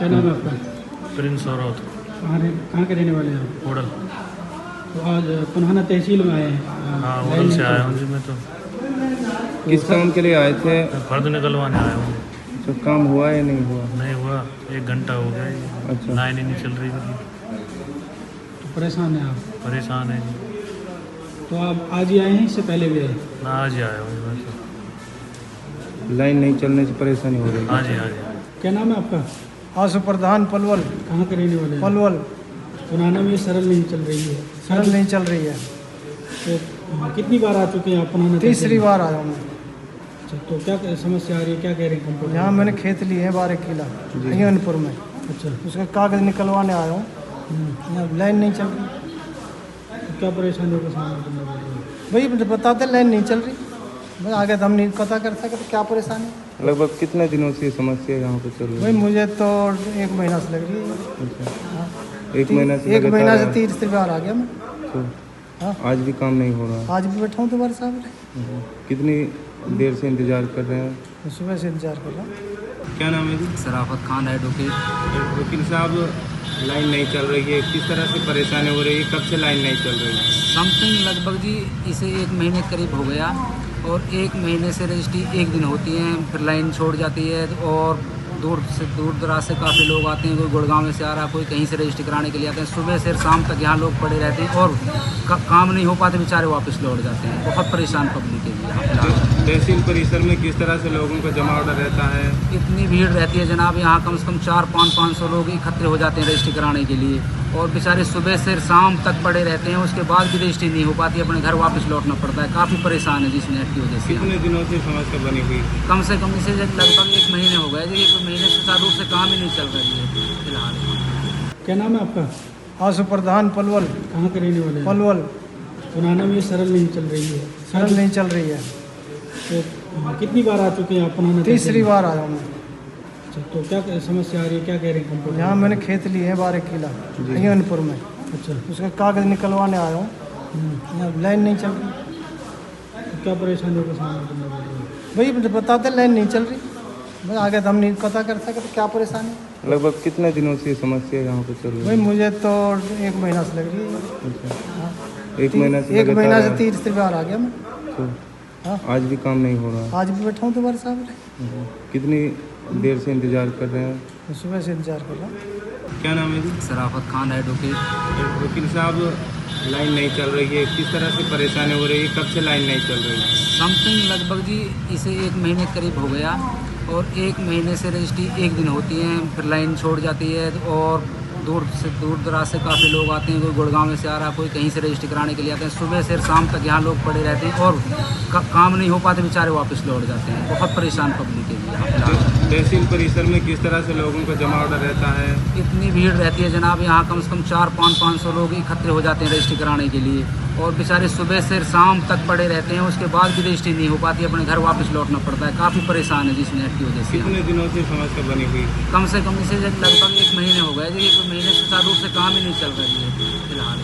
क्या नाम है आपका? प्रिंस और कहाँ के रहने वाले हैं आप? होडल। तो आज पुनहाना तहसील में आए हैं। हाँ, होडल से आया हूँ जी मैं तो। किस काम के लिए आए थे? मैं फर्द निकलवाने आया हूँ। तो काम हुआ या नहीं हुआ? नहीं हुआ, 1 घंटा हो गया ये। अच्छा। लाइन ही नहीं चल रही मेरी। तो परेशान हैं आप? परेशान है जी। तो आप आज ही आए हैं, इससे पहले भी आए? मैं आज ही आया हूँ मैं तो। लाइन नहीं चलने से परेशानी हो रही है। हाँ जी, हाँ जी। क्या नाम है आपका? आशु प्रधान पलवल। कहाँ के रहने वाले हैं? पलवल। पुनहाना में ये सरल नहीं चल रही है। सरल नहीं चल रही है। तो कितनी बार आ चुके हैं आप पुनहाना? तीसरी बार आया हूँ मैं। अच्छा, तो क्या समस्या आ रही है, क्या कह रहे हैं कंप्यूटर? यहाँ मैंने खेत लिए हैं 12 किला अहियानपुर में। अच्छा। उसका कागज़ निकलवाने आया हूँ। यहाँ लाइन नहीं चल रही। तो क्या परेशानियों का सामना करना पड़ रहा है? वही मुझे बताते लाइन नहीं चल रही। मैं आगे तो हम नहीं पता कर सकते क्या परेशानी है। लगभग कितने दिनों से ये समस्या यहाँ पे चल रही वही है? मुझे तो 1 महीना से लग रही है। अच्छा। 1 महीना से 1 महीना से लगातार- तीसरी बार आ गया मैं। तो हाँ। आज भी काम नहीं हो रहा? आज भी बैठा हूँ दोबारा साहब। कितनी देर से इंतजार कर रहे हैं? मैं सुबह से इंतजार कर रहा हूँ। क्या नाम है जी? सराफत खान एडवोकेट। वकील साहब, लाइन नहीं चल रही है, किस तरह से परेशानी हो रही है? कब से लाइन नहीं चल रही है? समथिंग लगभग जी इसे 1 महीने करीब हो गया, और 1 महीने से रजिस्ट्री 1 दिन होती है, फिर लाइन छोड़ जाती है। और दूर दराज से काफ़ी लोग आते हैं, कोई गुड़गांव में से आ रहा है, कोई कहीं से रजिस्ट्री कराने के लिए आते हैं। सुबह से शाम तक यहाँ लोग पड़े रहते हैं और काम नहीं हो पाते, बेचारे वापस लौट जाते हैं। बहुत परेशान पब्लिक है यहाँ फिलहाल। तहसील परिसर में किस तरह से लोगों का जमावड़ा रहता है? इतनी भीड़ रहती है जनाब, यहाँ कम से कम 400-500 लोग इकट्ठे हो जाते हैं रजिस्ट्री कराने के लिए, और बेचारे सुबह से शाम तक पड़े रहते हैं। उसके बाद भी रजिस्ट्री नहीं हो पाती, अपने घर वापस लौटना पड़ता है। काफ़ी परेशान है जिस नेट की वजह से। कितने दिनों से समस्या बनी हुई? कम से कम इसे लगभग 1 महीने हो गए जी। 1 महीने से सुचारू रूप से काम ही नहीं चल रही है फिलहाल। क्या नाम है आपका? आशु प्रधान पलवल। कहाँ के रहने वाले हैं? पलवल। पुनहाना में ये सरल नहीं चल रही है। सरल नहीं चल रही है। तो कितनी बार आ चुके हैं आप पुनहाना? तीसरी बार आया हूँ मैं। अच्छा, तो क्या समस्या आ रही है, क्या कह रहे हैं कंप्यूटर? यहाँ मैंने खेत लिए हैं 12 किला अहियानपुर में। अच्छा। उसका कागज़ निकलवाने आया हूँ। यहाँ लाइन नहीं चल रही। तो क्या परेशानियों का सामना करना पड़ रहा है? वही मुझे बताते लाइन नहीं चल रही। मैं आगे तो हम नहीं पता कर सकते क्या परेशानी है। लगभग कितने दिनों से ये समस्या यहाँ पे चल रही वही है? मुझे तो 1 महीना से लग रही है। अच्छा। 1 महीना से 1 महीना से लगातार- तीसरी बार आ गया मैं। तो हाँ। आज भी काम नहीं हो रहा? आज भी बैठा हूँ दोबारा साहब। कितनी देर से इंतजार कर रहे हैं? मैं सुबह से इंतजार कर रहा हूँ। क्या नाम है जी? सराफत खान एडवोकेट। वकील साहब, लाइन नहीं चल रही है, किस तरह से परेशानी हो रही है? कब से लाइन नहीं चल रही है? समथिंग लगभग जी इसे 1 महीने करीब हो गया, और 1 महीने से रजिस्ट्री 1 दिन होती है, फिर लाइन छोड़ जाती है। और दूर दराज से काफ़ी लोग आते हैं, कोई गुड़गांव में से आ रहा है, कोई कहीं से रजिस्ट्री कराने के लिए आते हैं। सुबह से शाम तक यहाँ लोग पड़े रहते हैं और काम नहीं हो पाते, बेचारे वापस लौट जाते हैं। बहुत परेशान पब्लिक है यहाँ फिलहाल। तहसील परिसर में किस तरह से लोगों का जमावड़ा रहता है? इतनी भीड़ रहती है जनाब, यहाँ कम से कम 400-500 लोग इकट्ठे हो जाते हैं रजिस्ट्री कराने के लिए, और बेचारे सुबह से शाम तक पड़े रहते हैं। उसके बाद भी रजिस्ट्री नहीं हो पाती, अपने घर वापस लौटना पड़ता है। काफ़ी परेशान है जिस नेट की वजह से। कितने दिनों से समस्या बनी हुई? कम से कम इसे लगभग 1 महीने हो गए जी। 1 महीने से सुचारू रूप से काम ही नहीं चल रही है फिलहाल।